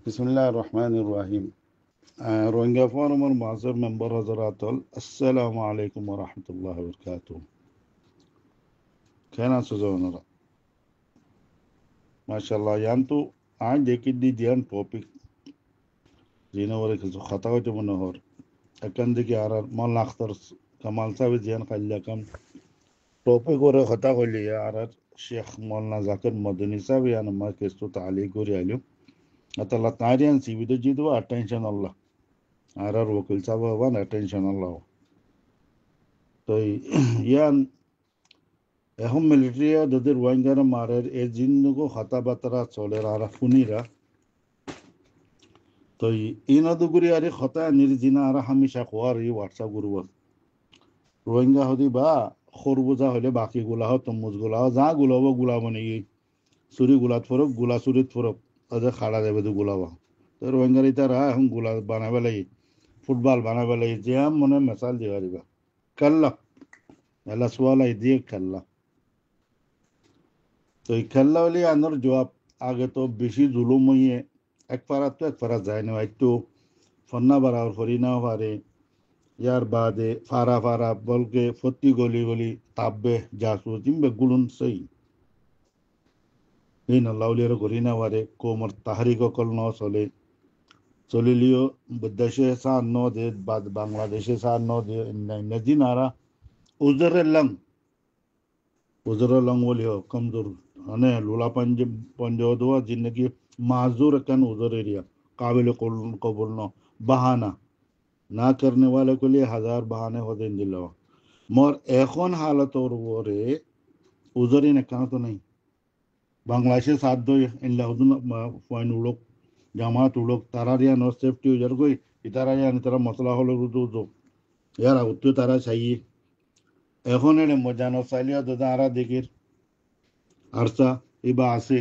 বিসমিল্লাহির রহমানির রহিম। রোহিঙ্গা ফোরামের মাঝের মেম্বার হজরাতল আসসালামু আলাইকুম ওয়া রাহমাতুল্লাহি ওয়া বারাকাতুহু। কেন আছো জনারা? মাশাআল্লাহ ইয়ান্তু আজ দেখি দি দিয়ান টপিক জিনওরে কিছু কথা হইতে মনে হর এখান থেকে আর মাল আখতার কামাল সাহেব জিয়ান খাইলা কাম টপিক ওরে কথা কইলি আর শেখ মাওলানা জাকির মদনী সাহেব ইয়ান মা কেসু তালি করি আইলো আতাল্লাহ তারিয়ান সিবিদে জিদু অ্যাটেনশন আল্লাহ আর ওকিল সাহেব ওয়ান অ্যাটেনশন আল্লাহ। তো ইয়ান এখন মিলিটারিয়া যদি রোহিঙ্গারা মারের এ জিন্নগো কথাবার্তা চলে আর শুনিরা তো ইনদুগুরি আরে কথা নির্জিনা আর হামিশা খোয়ার ই হোয়াটসঅ্যাপ গ্রুপ রোহিঙ্গা হদি বা খরবুজা হলে বাকি গুলাহ তমুজ গুলাহ যা গুলাব গুলাব নাকি চুরি গুলাত ফরক গুলা চুরিত ফরক তাদের খাড়া দেবে তো গুলাব তো রোহিঙ্গারি তারা এখন গুলা বানাবে লাগি ফুটবল বানাবে লাগি যে মনে মেসাল দিয়ে পারিবা কাল্লা এলা সোয়ালাই দিয়ে খেললা। তো এই খেললা হলে আনোর জবাব আগে তো বেশি জুলুম হইয়ে এক পাড়া তো এক পাড়া যায় না একটু ফন্না বাড়াওয়ার ফরি না পারে ইয়ার বাদে ফারা ফারা বলকে ফতি গলি গলি তাববে জাসু জিম্বে গুলুন সই এই না লাউলিয়ার করি না পারে কোমর তাহারিক কল ন চলে চলিলিও দেশে সার ন দে বাংলাদেশে সার ন দে নদিন আরা উজরের লং উজরের লং বলিও কমজোর মানে লুলা पंजोदवा जिंदगी माजूर कन उधर एरिया काबिल कबूल न बहाना ना करने वाले के लिए हजार बहाने होते दिल मोर এখন हालत और वो रे उजरी ने कहना तो नहीं बांग्लादेश साथ दो इन लाउदन पॉइंट उलोक জামাত উলোক তারারিয়া নো সেফটি উজার গই ইতারারিয়া নি তারা মসলা হলো রুদু দো ইয়ারা উত্তর তারা চাই এখন এনে মজানো চাইলিয়া দাদা আরা দেখির আরসা ইবা আছে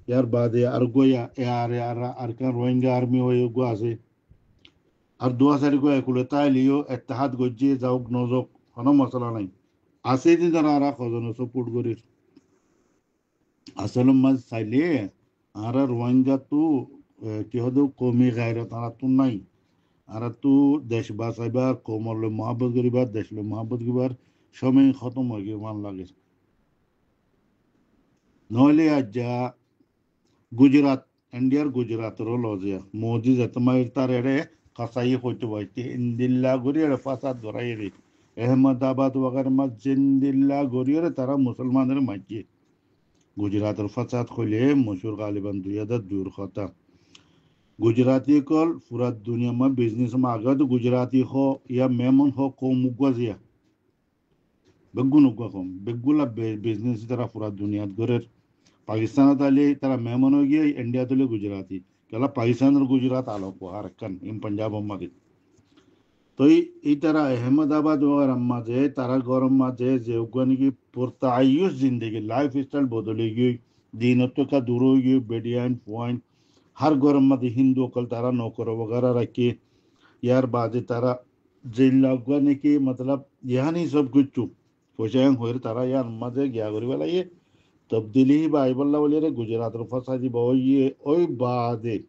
ইয়ার বাদে আর গোয়া আর কান রোহিঙ্গা আর্মি হয়ে গো আছে আর দোয়া সারি গো একুলে তাইলিও ইত্তেহাদ গজ্জি যাওক নজক কোনো মশলা নাই আছে দিন তারা আর খজন সাপোর্ট করি আসলে মাঝ চাইলে আর রোহিঙ্গা তো কি হদো কমি গায়রা তারা তো নাই আর তো দেশ বাঁচাইবার কোমরলে মহাব্বত করিবার দেশলে মহাব্বত করিবার সময় খতম হয়ে গিয়ে মান লাগে নহলে আজ যা গুজরাট ইন্ডিয়ার গুজরাটের লজিয়া মোদি যেতমাই তার এড়ে কাসাই হইতে পারছে ইন্দিল্লা গড়িয়ে ফাসাদ ধরাই রে আহমদাবাদ ওয়াগার মাঝ জিন্দিল্লা গড়িয়ে তারা মুসলমানের মাঝে গুজরাটের ফাসাদ হইলে মশুর গালিবান 2002 কথা गुजराती कल पूरा दुनिया में बिजनेस में आगे तो गुजराती हो या मेमन हो को मुगवाजिया बेगुन उगवा बेगुला बिजनेस तरह पूरा दुनिया गोरे पाकिस्तान ताले तरह मेमन हो गया इंडिया ताले गुजराती कला पाकिस्तान और गुजरात आलो को हरकन इन पंजाब में तो ये तरह अहमदाबाद वगैरह में जे तरह गरम में जे उगवानी की पुरतायुस जिंदगी लाइफ स्टाइल बदलेगी दीनत्व का दूर होगी बेडियान पॉइंट हर गरम में हिंदू कल तारा नौकर वगैरह रखे यार बाजे तारा जेल लगवाने की मतलब यहाँ नहीं सब कुछ चुप पोशांग हो तारा यार मजे क्या करी वाला ये तब्दीली ही बाइबल्ला वाले रे गुजरात रो फसा जी बहु ये ओई बादे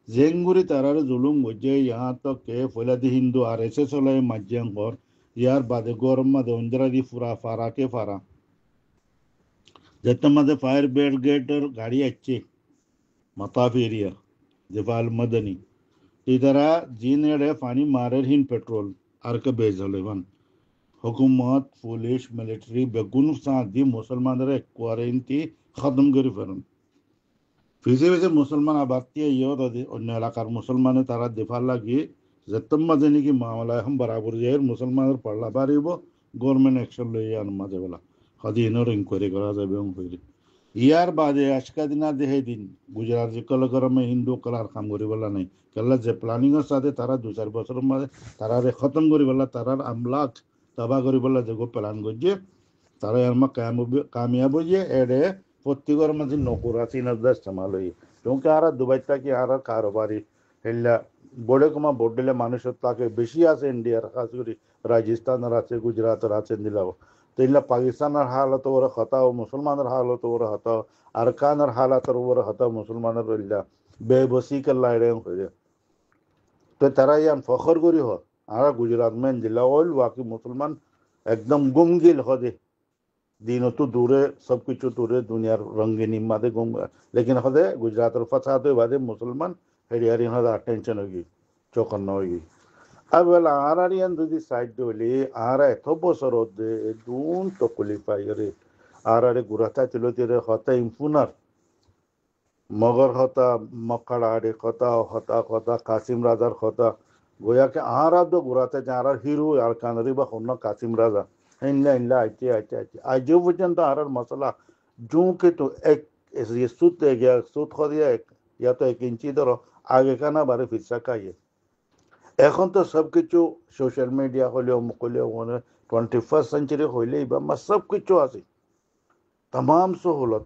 जेंगुरी तारा रे जुलुम मुझे यहाँ तक के फैलादी हिंदू आरएसएस वाले मज्जंग और यार बादे गरम में उंदरा दी फुरा फारा के फारा जत्ता मदे फायर ब्रिगेड गाड़ी अच्छी मताफ एरिया दिफाल मदनी इधर जीने फानी मारे हिन पेट्रोल आर के बेजलेवन हुकूमत पुलिस मिलिट्री बेगुन सादी मुसलमान रे क्वारंटी खत्म करी फरन फिसे वैसे मुसलमान आबादी यो दे अन्य इलाकार मुसलमान तारा दिफा लगी जत्तम मदनी की मामला हम बराबर जेर मुसलमान पड़ला बारी वो गवर्नमेंट एक्शन ले यान मजे वाला खदी इनर इंक्वायरी करा जाबे हम फिर ইয়ার বাদে আজকা দিনা দেহে দিন গুজরাট যে কল গরমে হিন্দু কলার কাম করি বলা নাই কেলা যে প্ল্যানিং এর সাথে তারা 2-4 বছরের মধ্যে তারা রে খতম করি বলা তারার আমলাক তবা করি বলা যে গো প্ল্যান করছে তারা এর মা কামিয়াব হয়ে এড়ে প্রত্যেকের মধ্যে নকুরা সিনাদার ইস্তেমাল হই क्योंकि আর দুবাই থেকে আর কারোবারি হেলা বড়ে কমা বড়লে মানুষের তাকে বেশি আছে ইন্ডিয়ার খাস করে রাজস্থান আর আছে গুজরাট আর আছে দিলাও তেইলা পাকিস্তানের হালত ওরা হতাও মুসলমানের হালত ওরা হতাও আরকানের হালাতের ওরা হতাও মুসলমানের রইলা বেবসি কাল্লা এড়ে হয়ে তো তারা ইয়ান ফখর করি হ আর গুজরাট মেন জেলা ওল বাকি মুসলমান একদম গুমগিল হদে দিনতো দূরে সব কিছু দূরে দুনিয়ার রঙ্গিনী মাদে গুম লেকিন হদে গুজরাটের ফসাদ বাদে মুসলমান হেরিয়ারিন হদে টেনশন হয়ে গই চকন্ন হয়ে গই আবেলা আর ইয়ান যদি সাইড হইলে আর এত বছর হদে দুন তো কুলিফাই রে আর গুরাতা তিলতিরে হতা ইমফুনার মগর হতা মক্কাড়া আড়ে কথা হতা কথা কাসিম রাজার কথা গোয়াকে আর আব্দ গুরাতে যারা হিরো আর কানারি বা হন্য কাসিম রাজা ইনলা ইনলা আইতে আইতে আইতে আজও পর্যন্ত আর মশলা জুঁকে তো এক সুত গিয়া সুত খদিয়া এক ইয়া তো 1 ইঞ্চি ধরো আগে কানা বারে ফিরসা খাইয়ে এখন তো সব কিছু সোশ্যাল মিডিয়া হলেও মুকলেও 21st সেঞ্চুরি হইলেই বা সব কিছু আছে तमाम सहूलत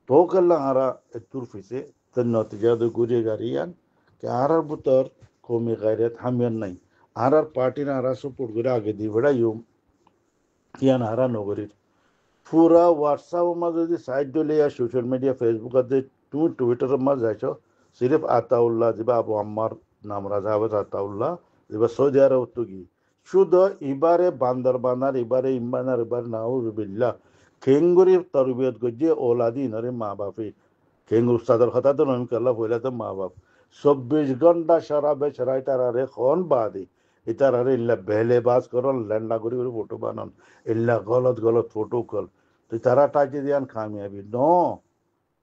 तो कल्ला आरा तुरफिसे तन नतीजा दो गुरे गारियान कि आरा बुतर कौमी गैरत हमियन नहीं आरा पार्टी ना आरा सपोर्ट करे आगे दी बड़ा यूम कियान आरा नगरीर पूरा व्हाट्सएप में যদি সাইড দিলে या সোশ্যাল মিডিয়া ফেসবুক আছে তুমি টুইটার में যাইছো सिर्फ আতাউল্লাহ জিবা আবু আম্মার নাম রাজাবত আতাউল্লাহ জিবা সৌদি আরব তো কি শুধু এবারে বান্দর বানার এবারে ইমানার এবার নাউজুবিল্লাহ খেঙ্গুরির তরবিয়ত গজে ওলাদি নরে মা বাপে খেঙ্গুর সাদর কথা তো নয় কাল্লা বইলা তো মা বাপ 24 ঘন্টা শরাবে শরাই তারারে খন বাদে ইতারারে ইল্লা বেলে বাস করন ল্যান্ডা করি করে ফটো বানান ইল্লা গলত গলত ফটো কল তো তারা টাইতে দিয়ান কামিয়াবি নো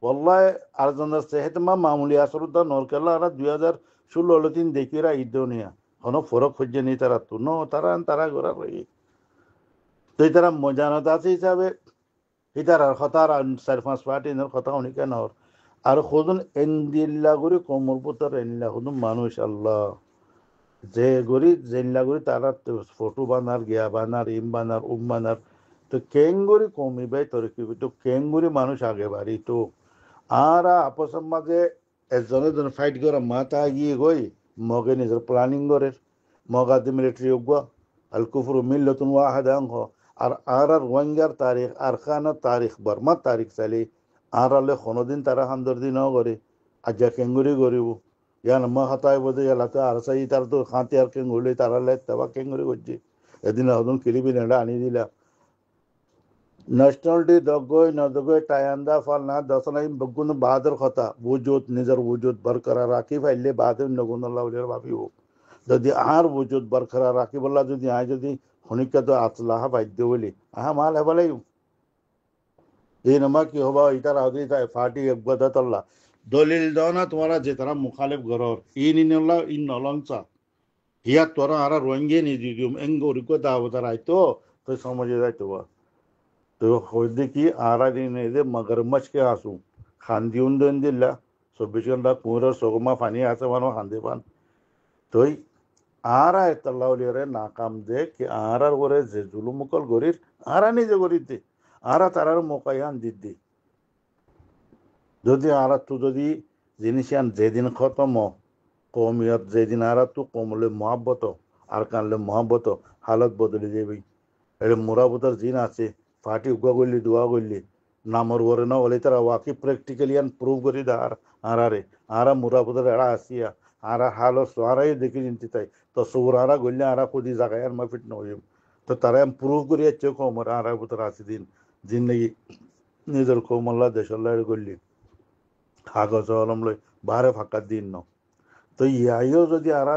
ওয়াল্লাহ আরজনের সেহেত মা মামুলি আসরুদ্দা নরকাল্লা আর 2016 তিন দেখিরা ইদোনিয়া হন ফরক খুঁজে নি তারা তো নো তারা গোরা রই তো তারা মজানত আছে হিসাবে ইতারার খতার 4-5 পার্টিনের কথা অনেক নর আর খুদুন এন্দিল্লা করে কোমর পুতর এন্দিল্লা খুদুন মানুষ আল্লাহ যে গরি জেল্লা গরি তারা ফটো বানার গিয়া বানার ইম বানার বানার তো কেঙ্গুরি কমিবে তোর কি তো কেঙ্গুরি মানুষ আগে বাড়ি তো আর আপস মাঝে একজন ফাইট করে মাথা গিয়ে গই মগে নিজের প্ল্যানিং করে মগাদি মিলিটারি উগা আল কুফরু মিল্লাতুন ওয়াহিদা আর রোহিঙ্গার তারিখ আর খানের তারিখ বর্মার তারিখ চালি আর আলে কোনোদিন তারা হামদর্দি ন করে আজ্জা কেঙ্গুরি করিব ইয়ান মা হাতায় বোধে এলাতে আর চাই তার তো খাঁতে আর কেঙ্গুলি তারা লে তাবা কেঙ্গুরি করছি এদিন হদন কিরিবি নেড়া আনি দিলা ন্যাশনালিটি দগই নদগই টায়ান্দা ফল না দশনাই বগুন বাহাদুর কথা বুজুত নিজের বুজুত বরকরার রাখি ফাইলে বাহাদুর নগুন্লাহ ভাবিব যদি আর বুজুত বরকরার রাখি বললা যদি আয় যদি হনিকা তো আসলাহা বাধ্য বলি আহা মাল হেবালাই এই নামা কি হবা ইতার আদি তাই ফাটি একবাদা তল্লা দলিল দাও না তোমারা যে তারা মুখালেফ গরর ইন ইনল্লা ইন নলংসা হিয়া তোরা আর রোহিঙ্গে নি দিদিম এঙ্গো রিকো দাও তারা আইতো তো সমাজে যাইতো বা তো হইতে কি আরা দিন এদে মগরমচ্ছ কে আসু খান্দি উন্দন দিল্লা 24 ঘন্টা পুরো সগমা পানি আছে মানো খান্দি পান তোই আরা এতলাউলিরে নাকাম দে কি আরার করে যে জুলুমকল গরির আরা নিজে গরিতে আরা তারার মোকায়ান দিদি যদি আরা তু যদি জিনিসিয়ান যেদিন খতম কৌমিয়ত যেদিন আরা তু কমলে মহাব্বত আর কানলে মহাব্বত হালত বদলে যাবি এটা মোরাবতার জিন আছে ফাটি উগা করলি দোয়া করলি নামর বরে না বলে তারা ওয়াকি প্র্যাকটিক্যালি প্রুভ করি দা আর আরারে আরা মোরাবতার এরা আসিয়া আরা হালো সারাই দেখি চিন্তি তাই তো সবর আরা গল্লে আরা খুদি জায়গায় আর মাফিট নইম তো তারা প্রুভ করি যাচ্ছে কমর আরা বুতর আসি দিন জিন্দগি নিজের কৌমল্লা দেশল্লা গল্লি কাগজ কলম লই বাহারে ফাঁকার দিন ন তো ইয়াইও যদি আরা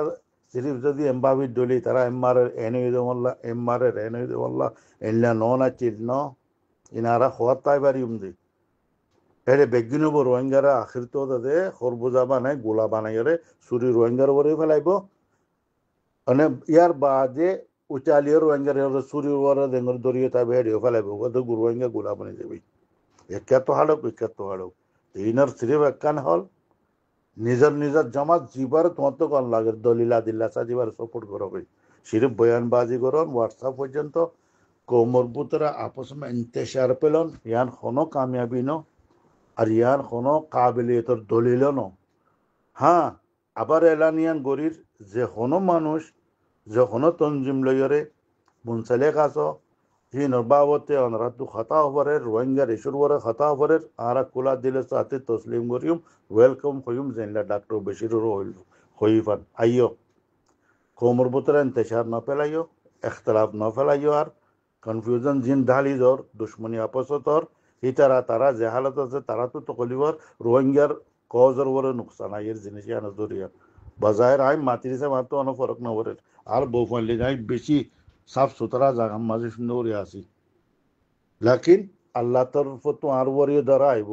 সিরিফ যদি এমবাবির ডলি তারা এমআরের এনই দেওয়াল্লা এমআরের এনই দেওয়াল্লা এনলা নন আচিল ন ইনারা খোয়ার তাই বাড়ি উমদি এরে বেগিনো রোহিঙ্গারা আখির তো তাদের খরবুজা বানায় গোলা বানাই রে সুরি রোহিঙ্গার উপরে ফেলাইব মানে ইয়ার বাদে উচালিয়ে রোহিঙ্গার সুরি উপরে দেঙ্গর দরিয়ে তাই বেড়িয়ে ফেলাইব কত রোহিঙ্গা গোলা বানিয়ে যাবি একাত হাড়ক ইনার সিরিফ একান হল নিজের জামাত জিবার তোমার তো কন লাগে দলিলা দিল্লাসা জিবার সাপোর্ট করো ভাই সিরিফ বয়ানবাজি করন হোয়াটসঅ্যাপ পর্যন্ত কোমর বুতরা আপস में इंतशार পেলন ইয়ান কোনো কামিয়াবি ন আর ইয়ান কোনো কাবিলিয়তর দলিল ন হ্যাঁ আবার এলানিয়ান গরির যে কোনো মানুষ যে কোনো তঞ্জিম লইরে মুনসালেক আছো hinor bawote onratu khata hobarer rohingya ishurwara khata hobarer ara kula dile sate taslim gorium welcome hoyum zenla dr bashirur hoyifan ayo komur butra intishar na felayo ikhtilaf na felayo আর কনফিউশন জিন ঢালি দর দুশ্মনী আপসতর হিতারা তারা যে হালত আছে তারা তো তকলিবর রোহিঙ্গার কজর ওরে নুকসান আইয়ের জিনিস আনা জরিয়া বাজায়ের আই মাতিরিসে মাত্র অন ফরক না ওরে আর বউ ফাইলে যাই বেশি সাফ সুতরা জাগাম মাঝে সুন্দর আসি লাকিন আল্লাহ তরফ তো আর ওরে দ্বারা আইব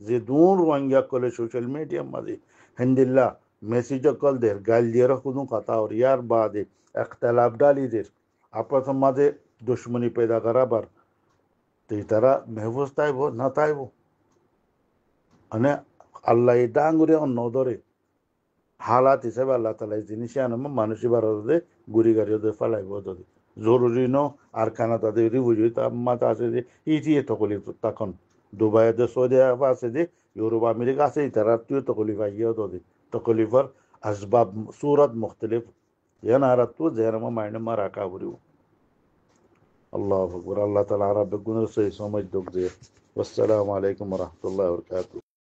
যে দূর রোহিঙ্গা কলে সোশ্যাল মিডিয়া মাঝে হিন্দিল্লা মেসেজ কল দের গাল দিয়ে কোনো কথা আর ইয়ার বাদে একতলাফ ডালি দের আপস মাঝে দুশ্মনী पैदा કરાબર તે તારા મહેફૂઝ થાય ન થાય અને আল্লাহ এই ডাঙ্গুরে অন্য ধরে হালাত হিসেবে আল্লাহ তালা এই জিনিস আনম মানুষই ভারতে গুড়ি গাড়িও দিয়ে ফেলাইব যদি জরুরি ন আর খানা তাদের বুঝি তার মাথা আছে যে ইটিয়ে তকলি তখন দুবাই যে সৌদি আরব আছে যে ইউরোপ আমেরিকা আছে তারা তুই তকলি পাইও যদি তকলিফর আসবাব সুরত মুখতলিফ যেন আর তুই যেন মাইনে মারা কাবরিও الله أكبر الله تعالى رب الجنود سيسوم الدكتور والسلام عليكم ورحمة الله وبركاته